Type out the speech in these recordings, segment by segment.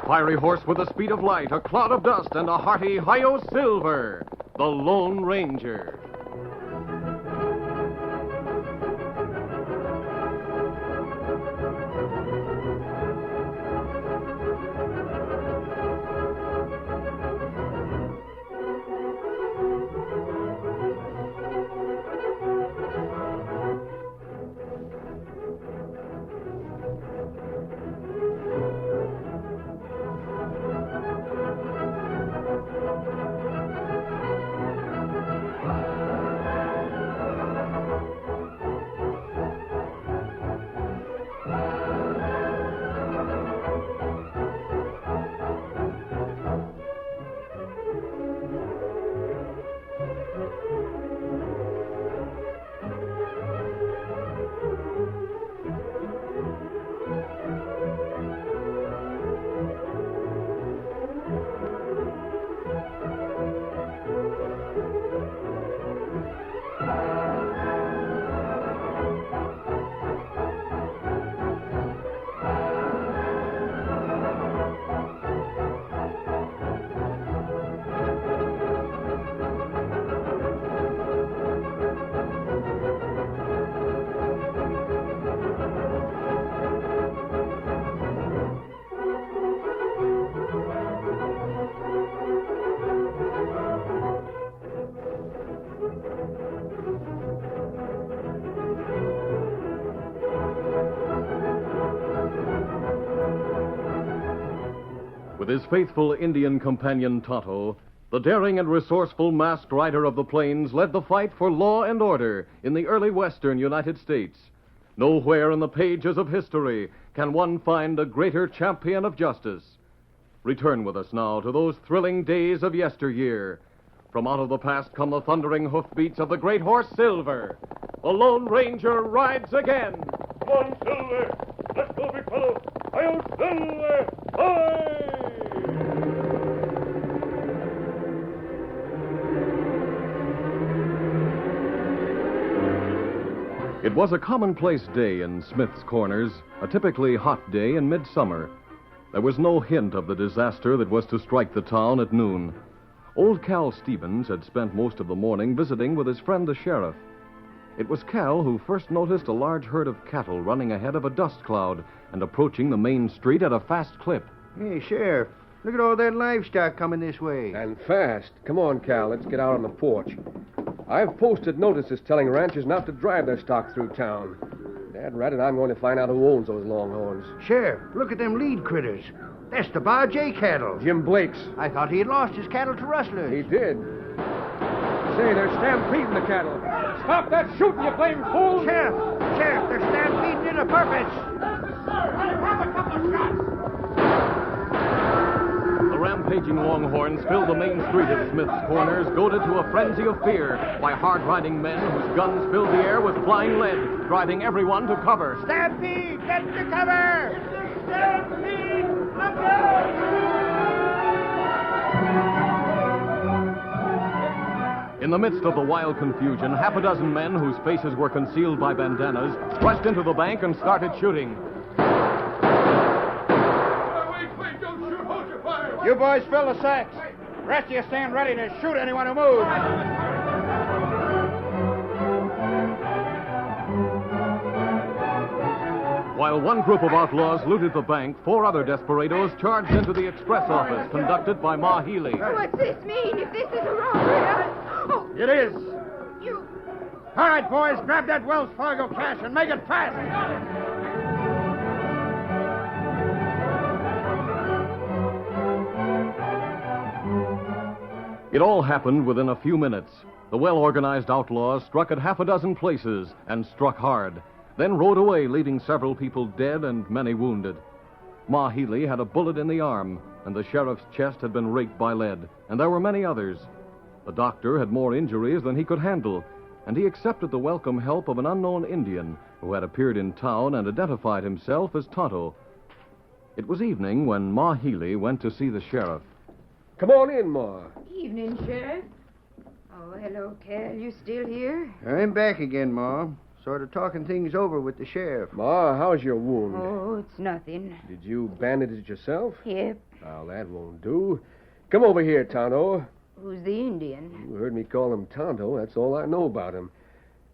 fiery horse with the speed of light, a cloud of dust, and a hearty hi-yo silver, the Lone Ranger. With his faithful Indian companion Tonto, the daring and resourceful masked rider of the plains led the fight for law and order in the early western United States. Nowhere in the pages of history can one find a greater champion of justice. Return with us now to those thrilling days of yesteryear. From out of the past come the thundering hoofbeats of the great horse Silver. The Lone Ranger rides again. Come on, Silver! Let's go, big fellow! Hi-yo, Silver! Hi! It was a commonplace day in Smith's Corners, a typically hot day in midsummer. There was no hint of the disaster that was to strike the town at noon. Old Cal Stevens had spent most of the morning visiting with his friend the sheriff. It was Cal who first noticed a large herd of cattle running ahead of a dust cloud and approaching the main street at a fast clip. Hey, Sheriff, look at all that livestock coming this way. And fast. Come on, Cal, let's get out on the porch. I've posted notices telling ranchers not to drive their stock through town. Dad ratted, I'm going to find out who owns those longhorns. Sheriff, look at them lead critters. That's the Bar J cattle. Jim Blake's. I thought he had lost his cattle to rustlers. He did. Say, they're stampeding the cattle. Stop that shooting, you blame fool! Sheriff, they're stampeding into purpose. Have a couple of shots! The rampaging longhorns filled the main street of Smith's Corners, goaded to a frenzy of fear by hard-riding men whose guns filled the air with flying lead, driving everyone to cover. Stampede, get to cover! Stampede! Look out! In the midst of the wild confusion, half a dozen men whose faces were concealed by bandanas rushed into the bank and started shooting. Wait, don't shoot, hold your fire! You boys fill the sacks. The rest of you stand ready to shoot anyone who moves. While one group of outlaws looted the bank, 4 other desperados charged into the express office conducted by Ma Healy. What's this mean? If this is a robbery, Oh, It is. you... All right, boys, grab that Wells Fargo cash and make it fast. It all happened within a few minutes. The well-organized outlaws struck at half a dozen places and struck hard, then rode away, leaving several people dead and many wounded. Ma Healy had a bullet in the arm, and the sheriff's chest had been raked by lead, and there were many others. The doctor had more injuries than he could handle, and he accepted the welcome help of an unknown Indian who had appeared in town and identified himself as Tonto. It was evening when Ma Healy went to see the sheriff. Come on in, Ma. Evening, Sheriff. Oh, hello, Cal. You still here? I'm back again, Ma. sort of talking things over with the sheriff. Ma, how's your wound? Oh, it's nothing. Did you bandage it yourself? Yep. Well, that won't do. Come over here, Tonto. Who's the Indian? You heard me call him Tonto. That's all I know about him.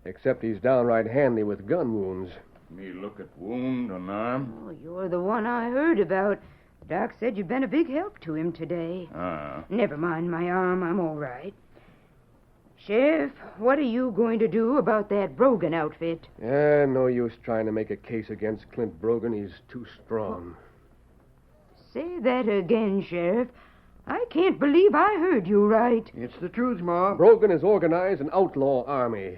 Except he's downright handy with gun wounds. Me look at wound on arm. Oh, you're the one I heard about. Doc said you'd been a big help to him today. Ah. Never mind my arm. I'm all right. Sheriff, what are you going to do about that Brogan outfit? No use trying to make a case against Clint Brogan. He's too strong. Say that again, Sheriff. I can't believe I heard you right. It's the truth, Ma. Brogan has organized an outlaw army.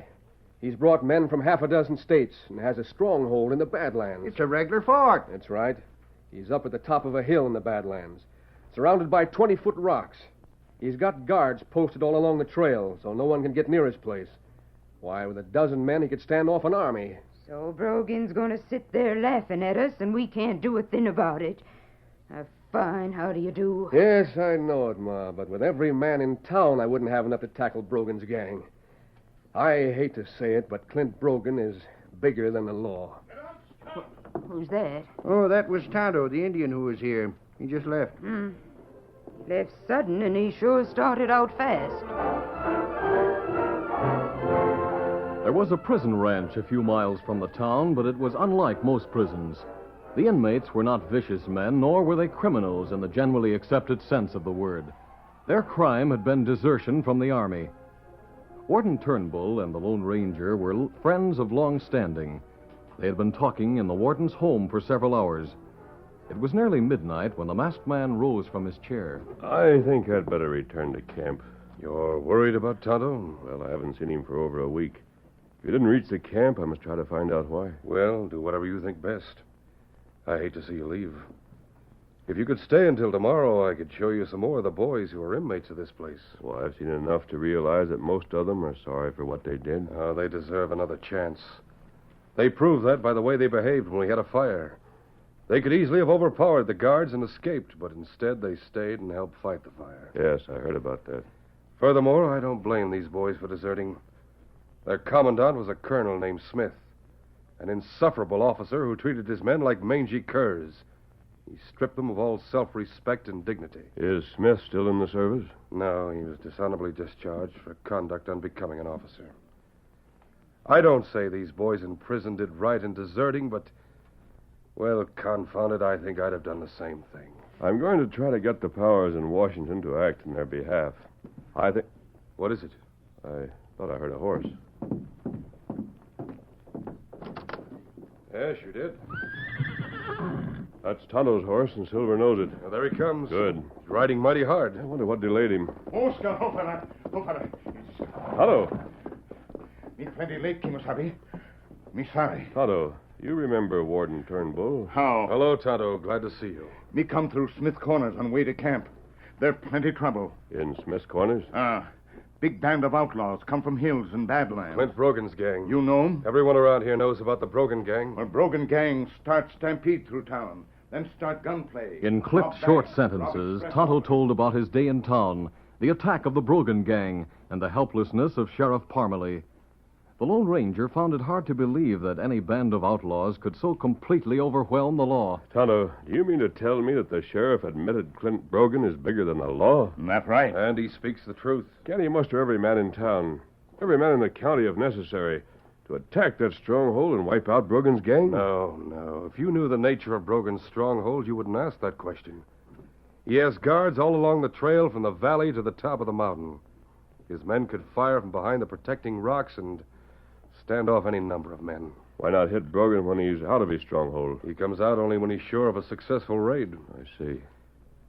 He's brought men from half a dozen states and has a stronghold in the Badlands. It's a regular fort. That's right. He's up at the top of a hill in the Badlands, surrounded by 20-foot rocks. He's got guards posted all along the trail, so no one can get near his place. Why, with a dozen men, he could stand off an army. So Brogan's going to sit there laughing at us, and we can't do a thing about it. Fine, how do you do? Yes, I know it, Ma, but with every man in town, I wouldn't have enough to tackle Brogan's gang. I hate to say it, but Clint Brogan is bigger than the law. Who's that? Oh, that was Tonto, the Indian who was here. He just left. Left sudden, and he sure started out fast. There was a prison ranch a few miles from the town, but it was unlike most prisons. The inmates were not vicious men, nor were they criminals in the generally accepted sense of the word. Their crime had been desertion from the army. Warden Turnbull and the Lone Ranger were friends of long standing. They had been talking in the warden's home for several hours. It was nearly midnight when the masked man rose from his chair. I think I'd better return to camp. You're worried about Tonto? Well, I haven't seen him for over a week. If you didn't reach the camp, I must try to find out why. Well, do whatever you think best. I hate to see you leave. If you could stay until tomorrow, I could show you some more of the boys who are inmates of this place. Well, I've seen enough to realize that most of them are sorry for what they did. Oh, they deserve another chance. They proved that by the way they behaved when we had a fire. They could easily have overpowered the guards and escaped, but instead they stayed and helped fight the fire. Yes, I heard about that. Furthermore, I don't blame these boys for deserting. Their commandant was a colonel named Smith, an insufferable officer who treated his men like mangy curs. He stripped them of all self-respect and dignity. Is Smith still in the service? No, he was dishonorably discharged for conduct unbecoming an officer. I don't say these boys in prison did right in deserting, but, well, confound it, I think I'd have done the same thing. I'm going to try to get the powers in Washington to act in their behalf. I think... What is it? I thought I heard a horse. Yes, you did. That's Tonto's horse, and Silver knows it. Well, there he comes. Good. He's riding mighty hard. I wonder what delayed him. Oscar, Hofara. Tonto! Me plenty late, Kimosabi. Me sorry. Tonto, you remember Warden Turnbull? How? Hello, Tonto. Glad to see you. Me come through Smith Corners on way to camp. There plenty trouble. In Smith's Corners? Big band of outlaws come from hills and Badlands. Clint Brogan's gang. You know 'em? Everyone around here knows about the Brogan gang. Well, Brogan gang start stampede through town, then start gunplay. In clipped Rob short banks, sentences, rob Tonto told about his day in town, the attack of the Brogan gang, and the helplessness of Sheriff Parmalee. The Lone Ranger found it hard to believe that any band of outlaws could so completely overwhelm the law. Tonto, do you mean to tell me that the sheriff admitted Clint Brogan is bigger than the law? That's right. And he speaks the truth. Can't he muster every man in town, every man in the county if necessary, to attack that stronghold and wipe out Brogan's gang? No. If you knew the nature of Brogan's stronghold, you wouldn't ask that question. He has guards all along the trail from the valley to the top of the mountain. His men could fire from behind the protecting rocks and stand off any number of men. Why not hit Brogan when he's out of his stronghold? He comes out only when he's sure of a successful raid. I see.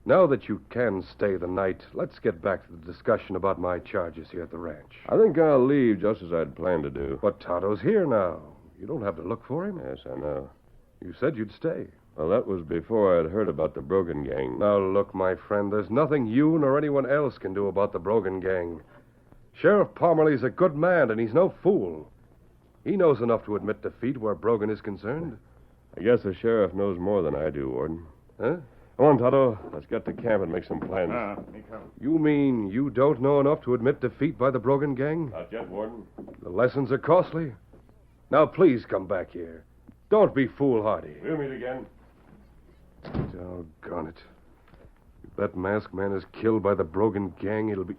Now that you can stay the night, let's get back to the discussion about my charges here at the ranch. I think I'll leave just as I'd planned to do. But Tonto's here now. You don't have to look for him. Yes, I know. You said you'd stay. Well, that was before I'd heard about the Brogan gang. Now, look, my friend, there's nothing you nor anyone else can do about the Brogan gang. Sheriff Parmalee's a good man, and he's no fool. He knows enough to admit defeat where Brogan is concerned. I guess the sheriff knows more than I do, Warden. Huh? Come on, Tonto. Let's get to camp and make some plans. Me come. You mean you don't know enough to admit defeat by the Brogan gang? Not yet, Warden. The lessons are costly. Now, please come back here. Don't be foolhardy. We'll meet again. Doggone it. If that masked man is killed by the Brogan gang, it'll be...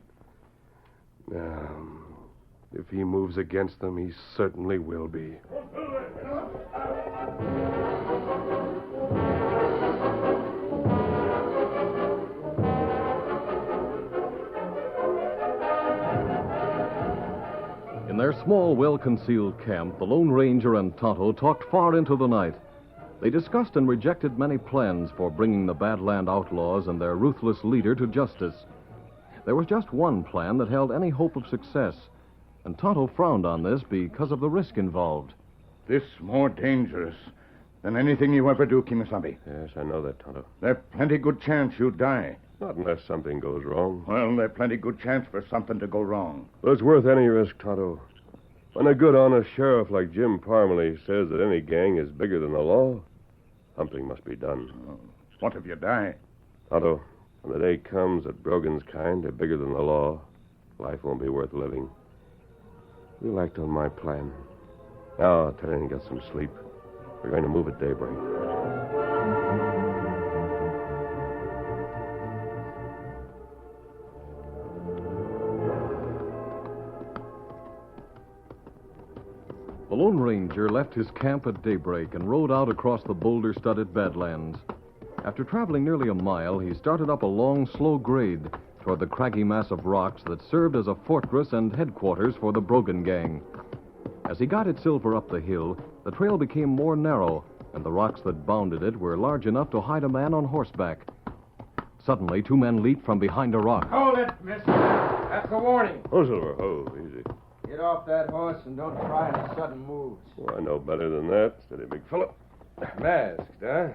If he moves against them, he certainly will be. In their small, well-concealed camp, the Lone Ranger and Tonto talked far into the night. They discussed and rejected many plans for bringing the Badland outlaws and their ruthless leader to justice. There was just one plan that held any hope of success, and Tonto frowned on this because of the risk involved. This more dangerous than anything you ever do, Kimasabi. Yes, I know that, Tonto. There's plenty good chance you die. Not unless something goes wrong. Well, there's plenty good chance for something to go wrong. But it's worth any risk, Tonto. When a good, honest sheriff like Jim Parmalee says that any gang is bigger than the law, something must be done. What if you die? Tonto, when the day comes that Brogan's kind are bigger than the law, life won't be worth living. We'll act on my plan. Now, try and get some sleep. We're going to move at daybreak. The Lone Ranger left his camp at daybreak and rode out across the boulder-studded Badlands. After traveling nearly a mile, he started up a long, slow grade toward the craggy mass of rocks that served as a fortress and headquarters for the Brogan gang. As he guided Silver up the hill, the trail became more narrow, and the rocks that bounded it were large enough to hide a man on horseback. Suddenly, two men leaped from behind a rock. Hold it, mister. That's a warning. Oh, Silver, oh, easy. Get off that horse and don't try any sudden moves. Oh, I know better than that. Steady, big fellow. Masked, huh?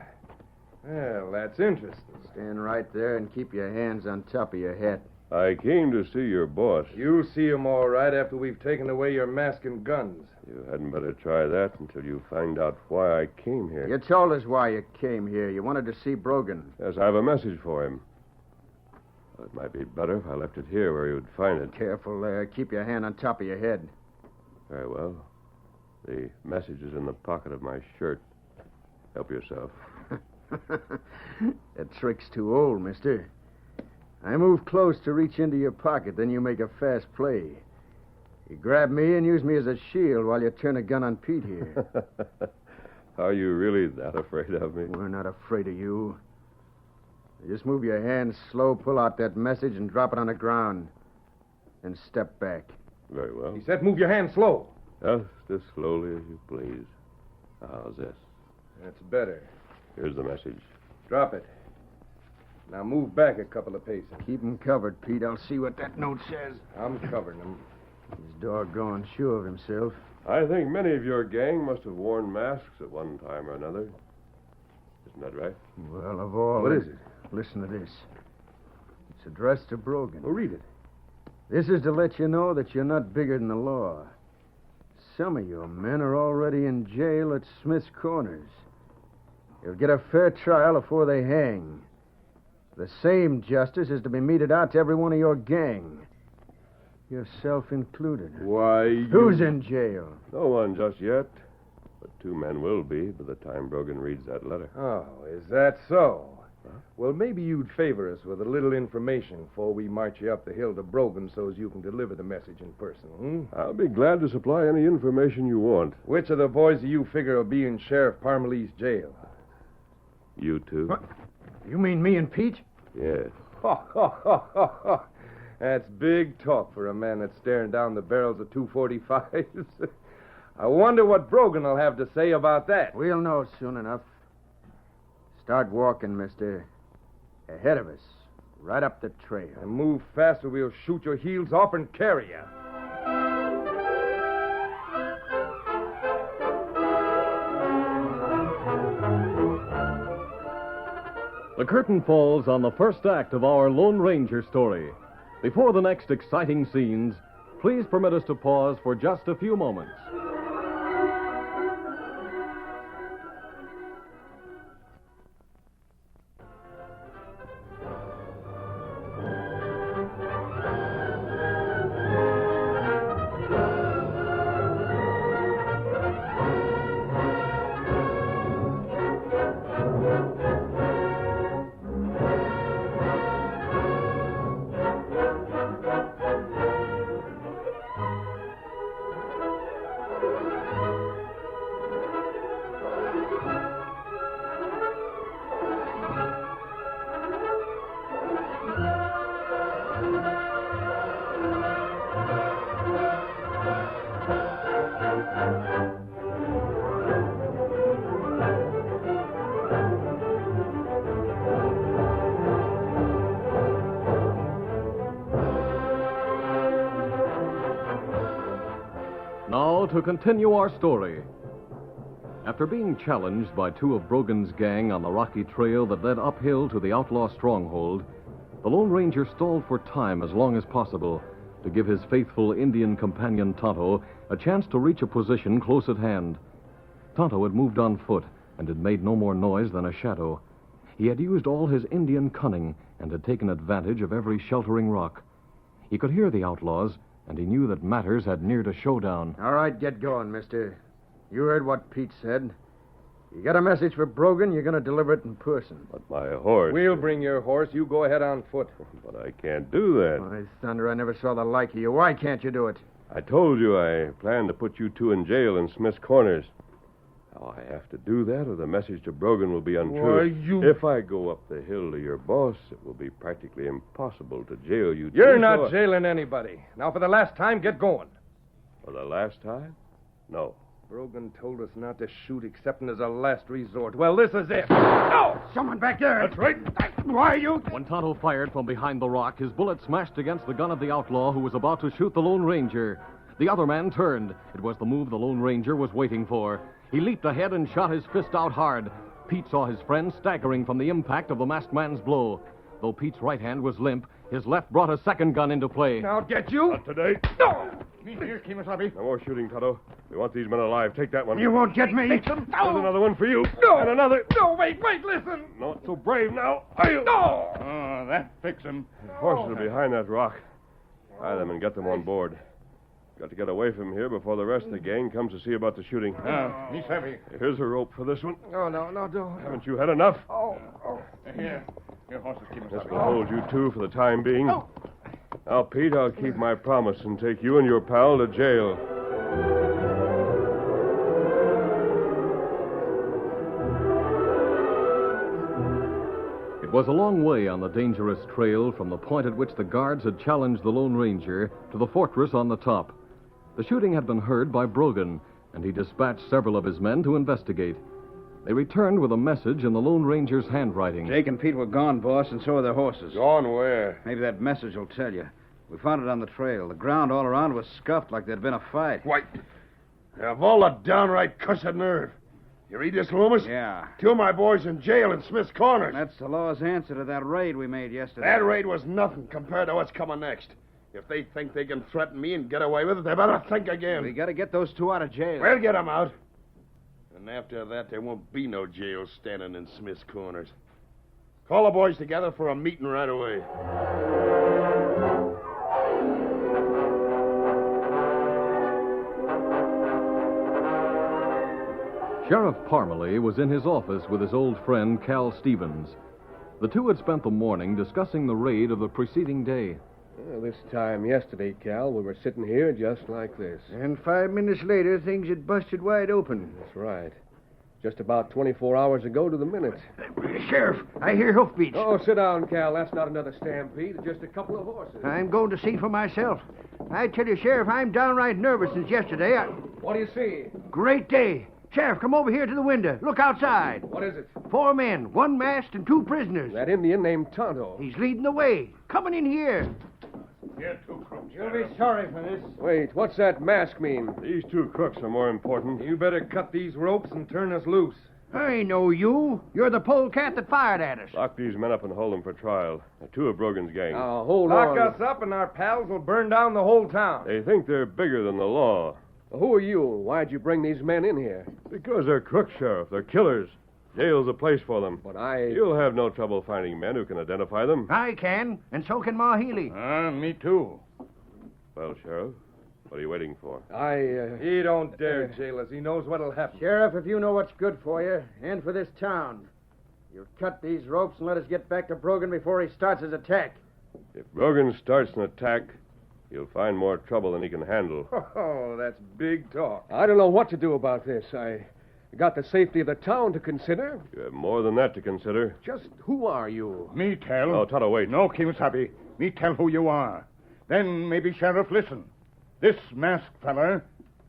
Well, that's interesting. Stand right there and keep your hands on top of your head. I came to see your boss. You'll see him all right after we've taken away your mask and guns. You hadn't better try that until you find out why I came here. You told us why you came here. You wanted to see Brogan. Yes, I have a message for him. Well, it might be better if I left it here where he would find it. Careful there. Keep your hand on top of your head. Very well. The message is in the pocket of my shirt. Help yourself. That trick's too old, mister. I move close to reach into your pocket, then you make a fast play. You grab me and use me as a shield while you turn a gun on Pete here. Are you really that afraid of me? We're not afraid of you. Just move your hands slow, pull out that message, and drop it on the ground. Then step back. Very well. He said move your hand slow. Just as slowly as you please. How's this? That's better. Here's the message. Drop it. Now move back a couple of paces. Keep 'em covered, Pete. I'll see what that note says. I'm covering them. He's doggone sure of himself. I think many of your gang must have worn masks at one time or another. Isn't that right? Well, of all... What is it? Listen to this. It's addressed to Brogan. Oh, read it. This is to let you know that you're not bigger than the law. Some of your men are already in jail at Smith's Corners. You'll get a fair trial before they hang. The same justice is to be meted out to every one of your gang. Yourself included. Why, Who's in jail? No one just yet. But two men will be by the time Brogan reads that letter. Oh, is that so? Huh? Well, maybe you'd favor us with a little information before we march you up the hill to Brogan so as you can deliver the message in person, I'll be glad to supply any information you want. Which of the boys do you figure will be in Sheriff Parmalee's jail? You two? What? You mean me and Pete? Yes. That's big talk for a man that's staring down the barrels of 245s. I wonder what Brogan will have to say about that. We'll know soon enough. Start walking, mister. Ahead of us. Right up the trail. And move fast or we'll shoot your heels off and carry you. The curtain falls on the first act of our Lone Ranger story. Before the next exciting scenes, please permit us to pause for just a few moments. to continue our story. After being challenged by two of Brogan's gang on the rocky trail that led uphill to the outlaw stronghold, the Lone Ranger stalled for time as long as possible to give his faithful Indian companion Tonto a chance to reach a position close at hand. Tonto had moved on foot and had made no more noise than a shadow. He had used all his Indian cunning and had taken advantage of every sheltering rock. He could hear the outlaws, and he knew that matters had neared a showdown. All right, get going, mister. You heard what Pete said. You got a message for Brogan, you're going to deliver it in person. But my horse... We'll bring your horse. You go ahead on foot. But I can't do that. My thunder, I never saw the like of you. Why can't you do it? I told you I planned to put you two in jail in Smith's Corners. Now, I have to do that, or the message to Brogan will be untrue. If I go up the hill to your boss, it will be practically impossible to jail you. You're not jailing anybody. Now, for the last time, get going. For the last time? No. Brogan told us not to shoot except as a last resort. Well, this is it. Oh! Someone back there. That's right. Why are you... When Tonto fired from behind the rock, his bullet smashed against the gun of the outlaw who was about to shoot the Lone Ranger. The other man turned. It was the move the Lone Ranger was waiting for. He leaped ahead and shot his fist out hard. Pete saw his friend staggering from the impact of the masked man's blow. Though Pete's right hand was limp, his left brought a second gun into play. Now get you. Not today. No! Me here, Kemosabe. No more shooting, Tonto. We want these men alive. Take that one. You won't get me. There's another one for you. No! And another. No, wait, listen. Not so brave now, are you? No! Oh, that fix him. Horses are behind that rock. Tie them and get them on board. Got to get away from here before the rest of the gang comes to see about the shooting. He's heavy. Here's a rope for this one. No, don't. Haven't you had enough? Oh. Here. Your horses, This Kemosabe. will hold you two for the time being. Now, Pete, I'll keep my promise and take you and your pal to jail. It was a long way on the dangerous trail from the point at which the guards had challenged the Lone Ranger to the fortress on the top. The shooting had been heard by Brogan, and he dispatched several of his men to investigate. They returned with a message in the Lone Ranger's handwriting. Jake and Pete were gone, boss, and so are their horses. Gone where? Maybe that message will tell you. We found it on the trail. The ground all around was scuffed like there'd been a fight. Why, you have all the downright cussed nerve. You read this, Loomis? Yeah. Two of my boys in jail in Smith's Corners. That's the law's answer to that raid we made yesterday. That raid was nothing compared to what's coming next. If they think they can threaten me and get away with it, they better think again. We gotta get those two out of jail. We'll get them out. And after that, there won't be no jail standing in Smith's Corners. Call the boys together for a meeting right away. Sheriff Parmalee was in his office with his old friend Cal Stevens. The two had spent the morning discussing the raid of the preceding day. Well, this time yesterday, Cal, we were sitting here just like this. And 5 minutes later, things had busted wide open. That's right. Just about 24 hours ago to the minute. Sheriff, I hear hoofbeats. Oh, sit down, Cal. That's not another stampede. It's just a couple of horses. I'm going to see for myself. I tell you, Sheriff, I'm downright nervous since yesterday. What do you see? Great day. Sheriff, come over here to the window. Look outside. What is it? 4 men, 1 masked and 2 prisoners. That Indian named Tonto. He's leading the way. Coming in here. Here, two crooks. You'll be sorry for this. Wait, what's that mask mean? These two crooks are more important. You better cut these ropes and turn us loose. I know you. You're the polecat that fired at us. Lock these men up and hold them for trial. They're 2 of Brogan's gang. Now, hold on. Lock us up and our pals will burn down the whole town. They think they're bigger than the law. Who are you? Why'd you bring these men in here? Because they're crooks, Sheriff. They're killers. Jail's a place for them. But You'll have no trouble finding men who can identify them. I can, and so can Ma Healy. Me too. Well, Sheriff, what are you waiting for? He don't dare jail us. He knows what'll happen. Sheriff, if you know what's good for you, and for this town, you cut these ropes and let us get back to Brogan before he starts his attack. If Brogan starts an attack, he'll find more trouble than he can handle. Oh, that's big talk. I don't know what to do about this. I got the safety of the town to consider. You have more than that to consider. Just who are you? Me tell. Oh, Tonto, wait. No, Kemosabe. Me tell who you are. Then maybe, Sheriff, listen. This masked feller,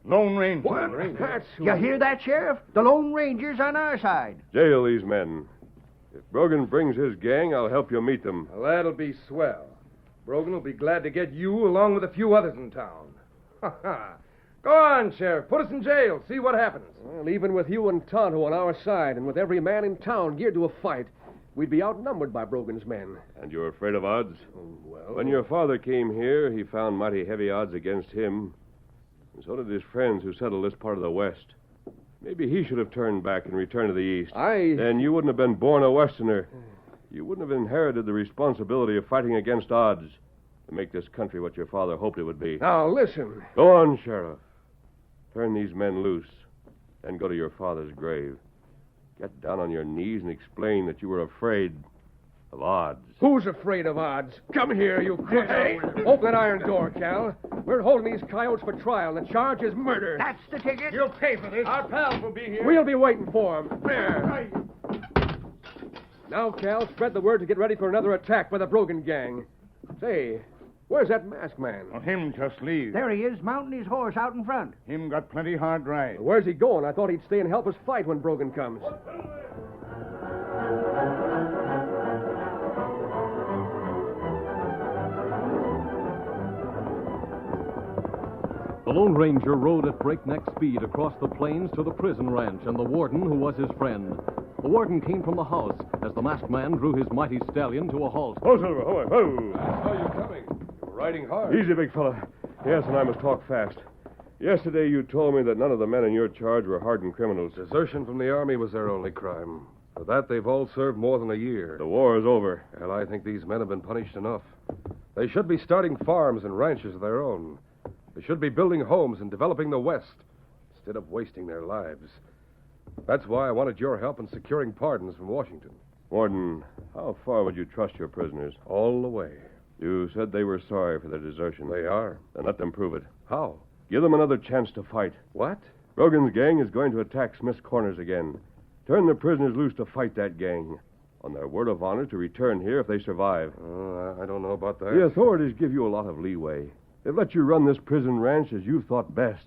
Lone Ranger. What? That's who... You hear that, Sheriff? The Lone Ranger's on our side. Jail these men. If Brogan brings his gang, I'll help you meet them. Well, that'll be swell. Brogan will be glad to get you along with a few others in town. Ha ha. Go on, Sheriff. Put us in jail. See what happens. Well, even with you and Tonto on our side, and with every man in town geared to a fight, we'd be outnumbered by Brogan's men. And you're afraid of odds? Well, When your father came here, he found mighty heavy odds against him. And so did his friends who settled this part of the West. Maybe he should have turned back and returned to the East. Then you wouldn't have been born a Westerner. You wouldn't have inherited the responsibility of fighting against odds to make this country what your father hoped it would be. Now, listen. Go on, Sheriff. Turn these men loose, then go to your father's grave. Get down on your knees and explain that you were afraid of odds. Who's afraid of odds? Come here, you crook. Hey. Open that iron door, Cal. We're holding these coyotes for trial. The charge is murder. That's the ticket. You'll pay for this. Our pals will be here. We'll be waiting for 'em. There. Now, Cal, spread the word to get ready for another attack by the Brogan gang. Say, where's that masked man? Oh, him just leave. There he is, mounting his horse out in front. Him got plenty hard ride. Where's he going? I thought he'd stay and help us fight when Brogan comes. The Lone Ranger rode at breakneck speed across the plains to the prison ranch and the warden who was his friend. The warden came from the house as the masked man drew his mighty stallion to a halt. Ho, Silver, ho, ho. I saw you coming. You were riding hard. Easy, big fella. Yes, and I must talk fast. Yesterday you told me that none of the men in your charge were hardened criminals. Desertion from the Army was their only crime. For that, they've all served more than a year. The war is over. Well, I think these men have been punished enough. They should be starting farms and ranches of their own. They should be building homes and developing the West instead of wasting their lives. That's why I wanted your help in securing pardons from Washington. Warden, how far would you trust your prisoners? All the way. You said they were sorry for their desertion. They are. Then let them prove it. How? Give them another chance to fight. What? Brogan's gang is going to attack Smith's Corners again. Turn the prisoners loose to fight that gang. On their word of honor to return here if they survive. I don't know about that. The authorities give you a lot of leeway. They've let you run this prison ranch as you've thought best.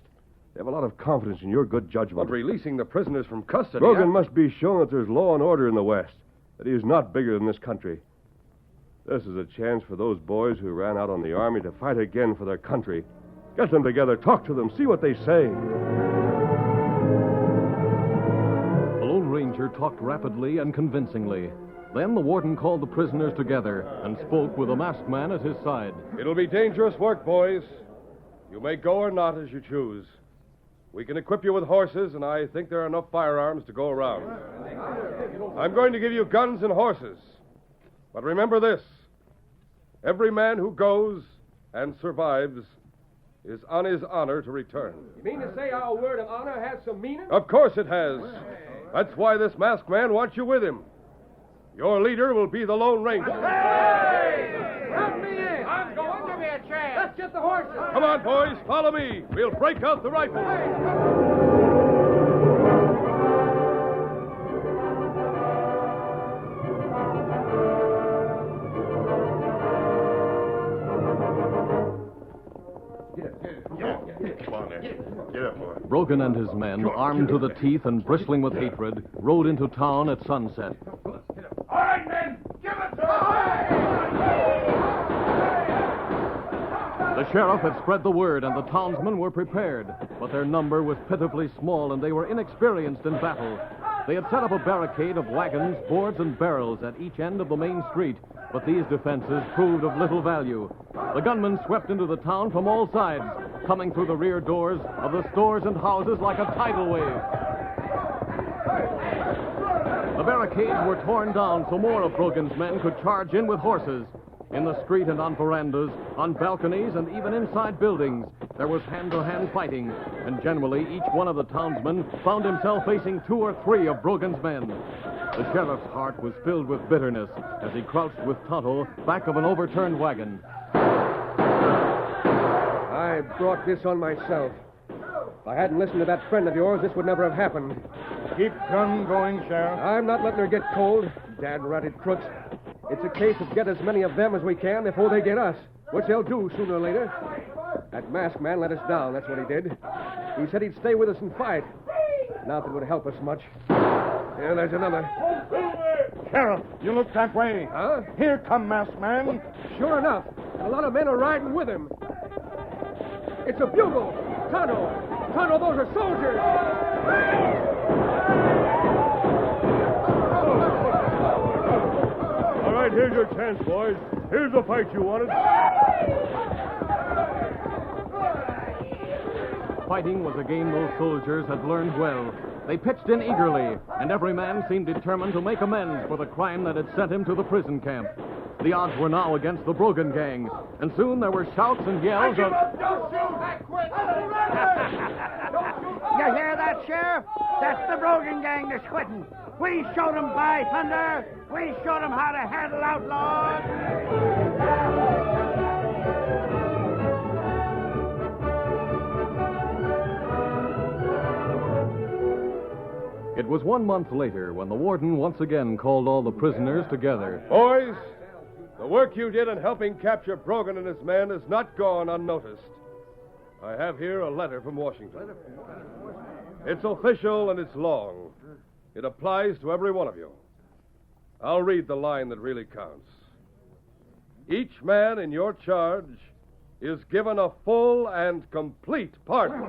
They have a lot of confidence in your good judgment. But releasing the prisoners from custody... Brogan must be shown that there's law and order in the West, that he is not bigger than this country. This is a chance for those boys who ran out on the Army to fight again for their country. Get them together, talk to them, see what they say. The Lone Ranger talked rapidly and convincingly. Then the warden called the prisoners together and spoke with a masked man at his side. It'll be dangerous work, boys. You may go or not as you choose. We can equip you with horses, and I think there are enough firearms to go around. I'm going to give you guns and horses. But remember this. Every man who goes and survives is on his honor to return. You mean to say our word of honor has some meaning? Of course it has. That's why this masked man wants you with him. Your leader will be the Lone Ranger. Hey! Help me in! I'm going. Give me a chance. Let's get the horses. Come on, boys. Follow me. We'll break out the rifles. Come on there. Get up, boy. Brogan and his men, armed to the teeth and bristling with hatred, rode into town at sunset. All right, men. Give it to The sheriff had spread the word, and the townsmen were prepared. But their number was pitifully small, and they were inexperienced in battle. They had set up a barricade of wagons, boards, and barrels at each end of the main street, but these defenses proved of little value. The gunmen swept into the town from all sides, coming through the rear doors of the stores and houses like a tidal wave. The barricades were torn down so more of Brogan's men could charge in with horses. In the street and on verandas, on balconies, and even inside buildings, there was hand-to-hand fighting, and generally each one of the townsmen found himself facing 2 or 3 of Brogan's men. The sheriff's heart was filled with bitterness as he crouched with Tonto back of an overturned wagon. I brought this on myself. If I hadn't listened to that friend of yours, this would never have happened. Keep gun going, Sheriff. I'm not letting her get cold, dad-ratted crooks. It's a case of get as many of them as we can before they get us, which they'll do sooner or later. That masked man let us down, that's what he did. He said he'd stay with us and fight. Not that it would help us much. Yeah, there's another. Sheriff, you look that way. Huh? Here come masked man. Sure enough, a lot of men are riding with him. It's a bugle. Tonto! Tonto, those are soldiers! All right, here's your chance, boys. Here's the fight you wanted. Fighting was a game those soldiers had learned well. They pitched in eagerly, and every man seemed determined to make amends for the crime that had sent him to the prison camp. The odds were now against the Brogan gang, and soon there were shouts and yells of... Don't shoot! I quit! You hear that, Sheriff? That's the Brogan gang that's quitting. We showed them, by thunder! We showed them how to handle outlaws! It was 1 month later when the warden once again called all the prisoners together. Boys, the work you did in helping capture Brogan and his men has not gone unnoticed. I have here a letter from Washington. It's official and it's long. It applies to every one of you. I'll read the line that really counts. Each man in your charge is given a full and complete pardon.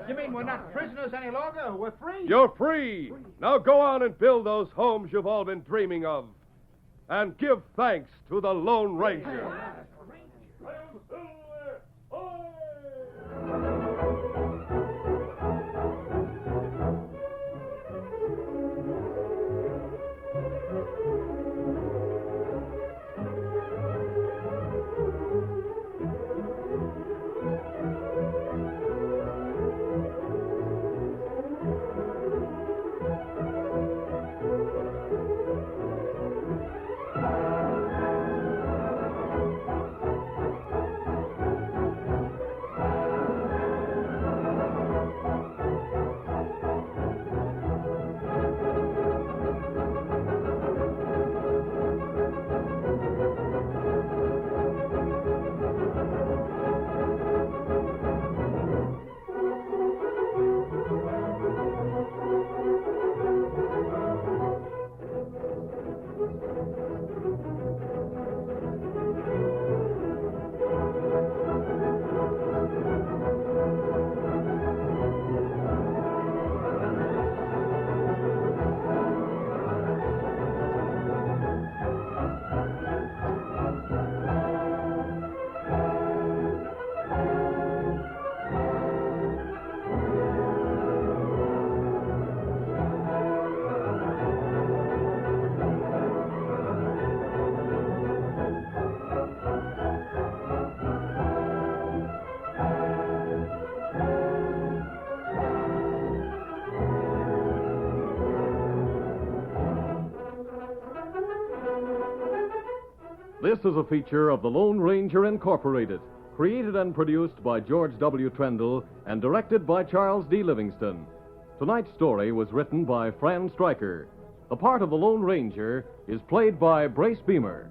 You mean we're not prisoners any longer? We're free? You're free. Now go on and build those homes you've all been dreaming of. And give thanks to the Lone Ranger. This is a feature of the Lone Ranger Incorporated, created and produced by George W. Trendle and directed by Charles D. Livingston. Tonight's story was written by Fran Stryker. The part of the Lone Ranger is played by Brace Beamer.